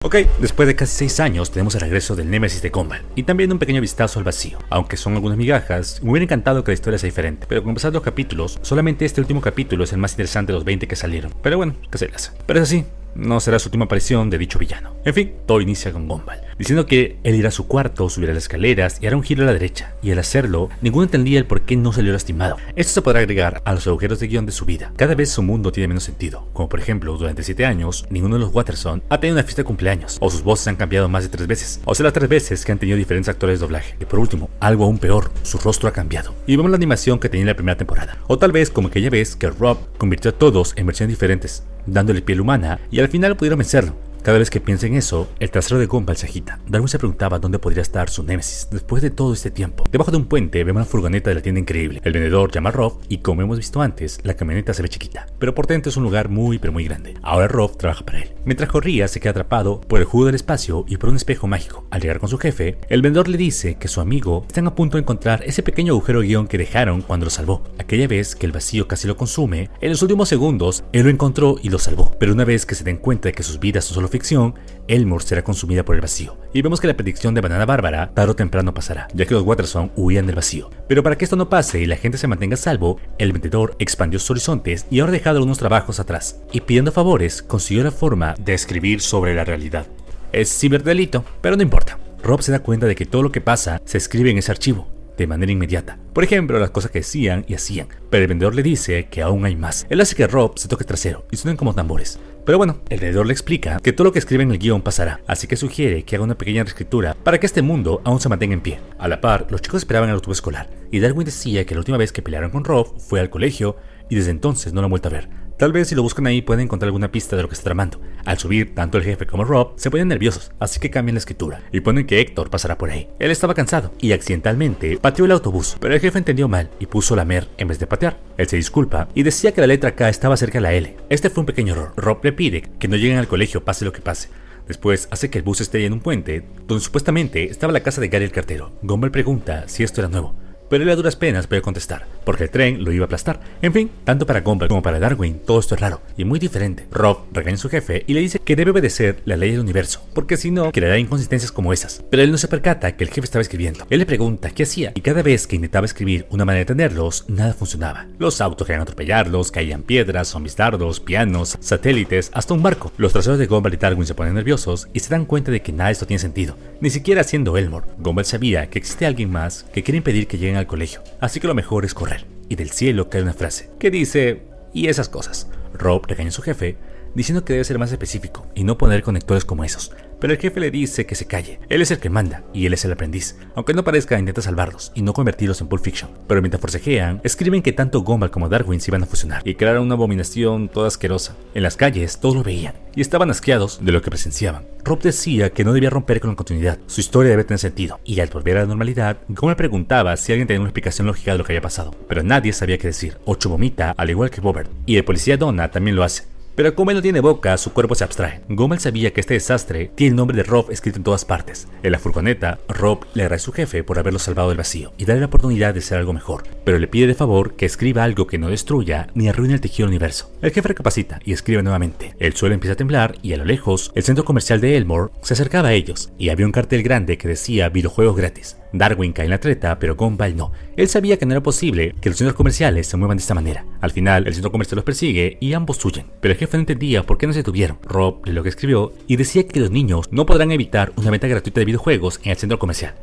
Ok, después de casi 6 años tenemos el regreso del Némesis de Gumball y también un pequeño vistazo al vacío. Aunque son algunas migajas, me hubiera encantado que la historia sea diferente, pero con pasar los capítulos, solamente este último capítulo es el más interesante de los 20 que salieron. Pero bueno, ¿qué se le hace? Pero es así, no será su última aparición de dicho villano. En fin, todo inicia con Gumball, diciendo que él irá a su cuarto, subirá las escaleras y hará un giro a la derecha, y al hacerlo, ninguno entendía el por qué no salió lastimado. Esto se podrá agregar a los agujeros de guión de su vida. Cada vez su mundo tiene menos sentido, como por ejemplo, durante 7 años, ninguno de los Watterson ha tenido una fiesta de cumpleaños, o sus voces han cambiado más de 3 veces, o sea las 3 veces que han tenido diferentes actores de doblaje. Y por último, algo aún peor, su rostro ha cambiado, y vemos la animación que tenía en la primera temporada. O tal vez como aquella vez que Rob convirtió a todos en versiones diferentes, dándole piel humana, y al final pudieron vencerlo. Cada vez que piensa en eso, el trasero de Gumball se agita. Darwin se preguntaba dónde podría estar su némesis después de todo este tiempo. Debajo de un puente vemos una furgoneta de la tienda increíble. El vendedor llama a Rob y, como hemos visto antes, la camioneta se ve chiquita, pero por dentro es un lugar muy pero muy grande. Ahora Rob trabaja para él. Mientras corría, se queda atrapado por el jugo del espacio y por un espejo mágico. Al llegar con su jefe, el vendedor le dice que su amigo están a punto de encontrar ese pequeño agujero de guión que dejaron cuando lo salvó. Aquella vez que el vacío casi lo consume, en los últimos segundos, él lo encontró y lo salvó. Pero una vez que se den cuenta de que sus vidas son solo ficción, Elmore será consumida por el vacío, y vemos que la predicción de Banana Bárbara tarde o temprano pasará, ya que los Watterson huían del vacío. Pero para que esto no pase y la gente se mantenga a salvo, el vendedor expandió sus horizontes y ahora ha dejado algunos trabajos atrás, y pidiendo favores consiguió la forma de escribir sobre la realidad. Es ciberdelito, pero no importa. Rob se da cuenta de que todo lo que pasa se escribe en ese archivo, de manera inmediata. Por ejemplo, las cosas que decían y hacían, pero el vendedor le dice que aún hay más. Él hace que Rob se toque el trasero y suenen como tambores. Pero bueno, el vendedor le explica que todo lo que escribe en el guión pasará, así que sugiere que haga una pequeña reescritura para que este mundo aún se mantenga en pie. A la par, los chicos esperaban el autobús escolar, y Darwin decía que la última vez que pelearon con Rob fue al colegio y desde entonces no lo han vuelto a ver. Tal vez si lo buscan ahí pueden encontrar alguna pista de lo que está tramando. Al subir, tanto el jefe como Rob se ponen nerviosos, así que cambian la escritura y ponen que Héctor pasará por ahí. Él estaba cansado y accidentalmente pateó el autobús, pero el jefe entendió mal y puso lamer en vez de patear. Él se disculpa y decía que la letra K estaba cerca de la L. Este fue un pequeño error. Rob le pide que no lleguen al colegio pase lo que pase. Después hace que el bus esté en un puente donde supuestamente estaba la casa de Gary el cartero. Gumball pregunta si esto era nuevo, pero él a duras penas puede contestar, porque el tren lo iba a aplastar. En fin, tanto para Gumball como para Darwin, todo esto es raro y muy diferente. Rob regaña a su jefe y le dice que debe obedecer la ley del universo, porque si no, creará inconsistencias como esas. Pero él no se percata que el jefe estaba escribiendo. Él le pregunta qué hacía, y cada vez que intentaba escribir una manera de tenerlos, nada funcionaba. Los autos querían atropellarlos, caían piedras, zombies dardos, pianos, satélites, hasta un barco. Los traseros de Gumball y Darwin se ponen nerviosos y se dan cuenta de que nada de esto tiene sentido, ni siquiera siendo Elmore. Gumball sabía que existe alguien más que quiere impedir que lleguen al colegio, así que lo mejor es correr. Y del cielo cae una frase que dice: y esas cosas. Rob regaña a su jefe diciendo que debe ser más específico y no poner conectores como esos, pero el jefe le dice que se calle. Él es el que manda y él es el aprendiz. Aunque no parezca, intenta salvarlos y no convertirlos en Pulp Fiction, pero mientras forcejean, escriben que tanto Gumball como Darwin se iban a fusionar y crearon una abominación toda asquerosa. En las calles todos lo veían y estaban asqueados de lo que presenciaban. Rob decía que no debía romper con la continuidad, su historia debe tener sentido, y al volver a la normalidad, Gumball preguntaba si alguien tenía una explicación lógica de lo que había pasado, pero nadie sabía qué decir. Ocho vomita, al igual que Bobbert, y el policía Donna también lo hace. Pero como él no tiene boca, su cuerpo se abstrae. Gumball sabía que este desastre tiene el nombre de Rob escrito en todas partes. En la furgoneta, Rob le agradece a su jefe por haberlo salvado del vacío y darle la oportunidad de ser algo mejor, pero le pide de favor que escriba algo que no destruya ni arruine el tejido del universo. El jefe recapacita y escribe nuevamente. El suelo empieza a temblar y a lo lejos, el centro comercial de Elmore se acercaba a ellos y había un cartel grande que decía videojuegos gratis. Darwin cae en la treta, pero Gumball no. Él sabía que no era posible que los centros comerciales se muevan de esta manera. Al final, el centro comercial los persigue y ambos huyen, pero el jefe no entendía por qué no se detuvieron. Rob lee lo que escribió y decía que los niños no podrán evitar una venta gratuita de videojuegos en el centro comercial.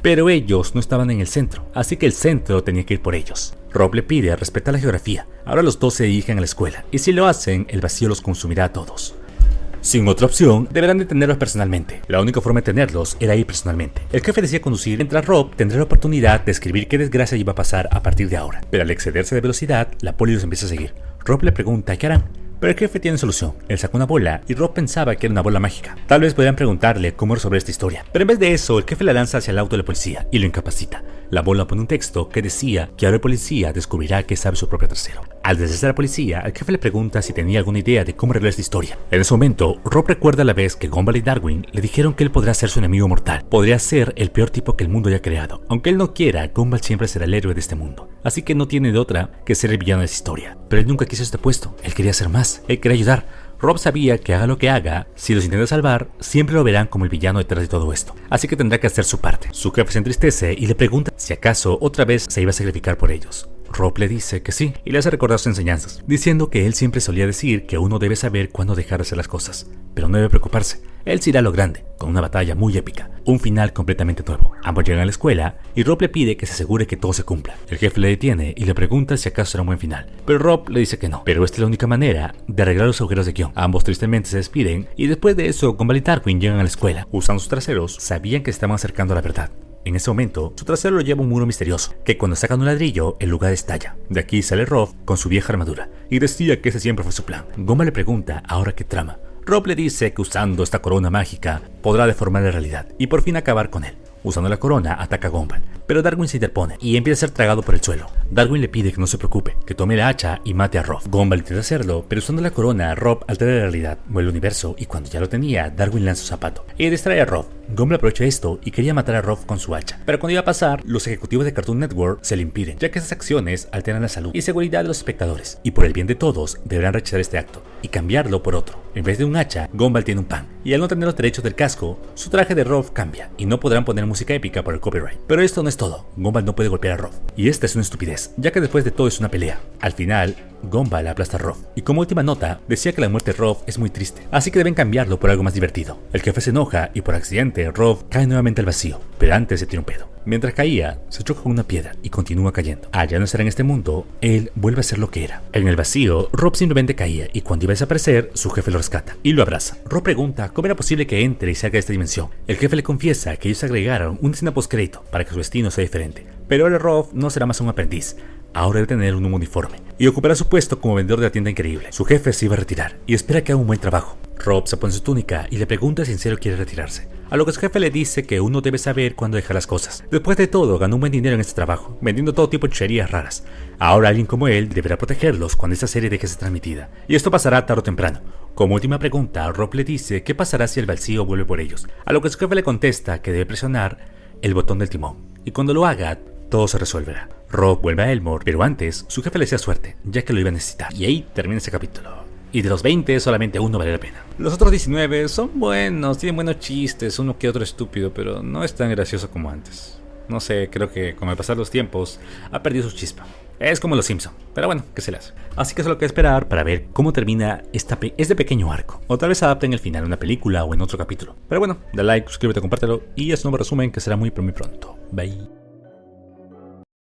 Pero ellos no estaban en el centro, así que el centro tenía que ir por ellos. Rob le pide respetar la geografía. Ahora los dos se dirigen a la escuela, y si lo hacen, el vacío los consumirá a todos. Sin otra opción, deberán detenerlos personalmente. La única forma de tenerlos era ir personalmente. El jefe decía conducir, mientras Rob tendrá la oportunidad de escribir qué desgracia iba a pasar a partir de ahora. Pero al excederse de velocidad, la poli los empieza a seguir. Rob le pregunta qué harán, pero el jefe tiene solución. Él saca una bola y Rob pensaba que era una bola mágica. Tal vez podrían preguntarle cómo resolver esta historia, pero en vez de eso, el jefe la lanza hacia el auto de la policía y lo incapacita. La bola pone un texto que decía que ahora el policía descubrirá que sabe su propio trasero. Al deshacerse a la policía, el jefe le pregunta si tenía alguna idea de cómo arreglar esta historia. En ese momento, Rob recuerda a la vez que Gumball y Darwin le dijeron que él podría ser su enemigo mortal. Podría ser el peor tipo que el mundo haya creado. Aunque él no quiera, Gumball siempre será el héroe de este mundo. Así que no tiene de otra que ser el villano de esta historia. Pero él nunca quiso este puesto. Él quería ser más. Él quería ayudar. Rob sabía que haga lo que haga, si los intenta salvar, siempre lo verán como el villano detrás de todo esto, así que tendrá que hacer su parte. Su jefe se entristece y le pregunta si acaso otra vez se iba a sacrificar por ellos. Rob le dice que sí y le hace recordar sus enseñanzas, diciendo que él siempre solía decir que uno debe saber cuándo dejar de hacer las cosas, pero no debe preocuparse. Él se irá a lo grande, con una batalla muy épica, un final completamente nuevo. Ambos llegan a la escuela y Rob le pide que se asegure que todo se cumpla. El jefe le detiene y le pregunta si acaso será un buen final, pero Rob le dice que no, pero esta es la única manera de arreglar los agujeros de guión. Ambos tristemente se despiden y después de eso Gumball y Darwin llegan a la escuela. Usando sus traseros, sabían que se estaban acercando a la verdad. En ese momento, su trasero lo lleva un muro misterioso, que cuando sacan un ladrillo, el lugar estalla. De aquí sale Rob con su vieja armadura, y decía que ese siempre fue su plan. Gumball le pregunta ahora qué trama. Rob le dice que usando esta corona mágica, podrá deformar la realidad, y por fin acabar con él. Usando la corona, ataca a Gumball, pero Darwin se interpone y empieza a ser tragado por el suelo. Darwin le pide que no se preocupe, que tome la hacha y mate a Rob. Gumball intenta hacerlo, pero usando la corona, Rob altera la realidad, mueve el universo y cuando ya lo tenía, Darwin lanza su zapato y distrae a Rob. Gumball aprovecha esto y quería matar a Rob con su hacha, pero cuando iba a pasar, los ejecutivos de Cartoon Network se le impiden, ya que esas acciones alteran la salud y seguridad de los espectadores, y por el bien de todos, deberán rechazar este acto y cambiarlo por otro. En vez de un hacha, Gumball tiene un pan, y al no tener los derechos del casco, su traje de Rob cambia, y no podrán poner música épica por el copyright. Pero esto no es todo, Gumball no puede golpear a Rob, y esta es una estupidez, ya que después de todo es una pelea. Al final, Gumball aplasta a Rob, y como última nota, decía que la muerte de Rob es muy triste, así que deben cambiarlo por algo más divertido. El jefe se enoja y por accidente Rob cae nuevamente al vacío, pero antes se tira un pedo. Mientras caía, se choca con una piedra y continúa cayendo. Al ya no estar en este mundo, él vuelve a ser lo que era. En el vacío, Rob simplemente caía y cuando iba a desaparecer, su jefe lo rescata y lo abraza. Rob pregunta cómo era posible que entre y salga de esta dimensión. El jefe le confiesa que ellos agregaron una escena postcrédito para que su destino sea diferente. Pero ahora Rob no será más un aprendiz. Ahora debe tener un nuevo uniforme y ocupará su puesto como vendedor de la tienda increíble. Su jefe se iba a retirar y espera que haga un buen trabajo. Rob se pone su túnica y le pregunta si en serio quiere retirarse, a lo que su jefe le dice que uno debe saber cuándo dejar las cosas. Después de todo, ganó un buen dinero en este trabajo, vendiendo todo tipo de chucherías raras. Ahora alguien como él deberá protegerlos cuando esta serie deje de ser transmitida, y esto pasará tarde o temprano. Como última pregunta, Rob le dice qué pasará si el vacío vuelve por ellos, a lo que su jefe le contesta que debe presionar el botón del timón, y cuando lo haga, todo se resolverá. Rob vuelve a Elmore, pero antes, su jefe le desea suerte, ya que lo iba a necesitar. Y ahí termina este capítulo. Y de los 20, solamente uno vale la pena. Los otros 19 son buenos, tienen buenos chistes, uno que otro estúpido, pero no es tan gracioso como antes. No sé, creo que con el pasar los tiempos ha perdido su chispa. Es como los Simpson, pero bueno, ¿qué se le hace? Así que solo queda esperar para ver cómo termina este pequeño arco. O tal vez adapten el final en una película o en otro capítulo. Pero bueno, dale like, suscríbete, compártelo y es un nuevo resumen que será muy pronto. Bye.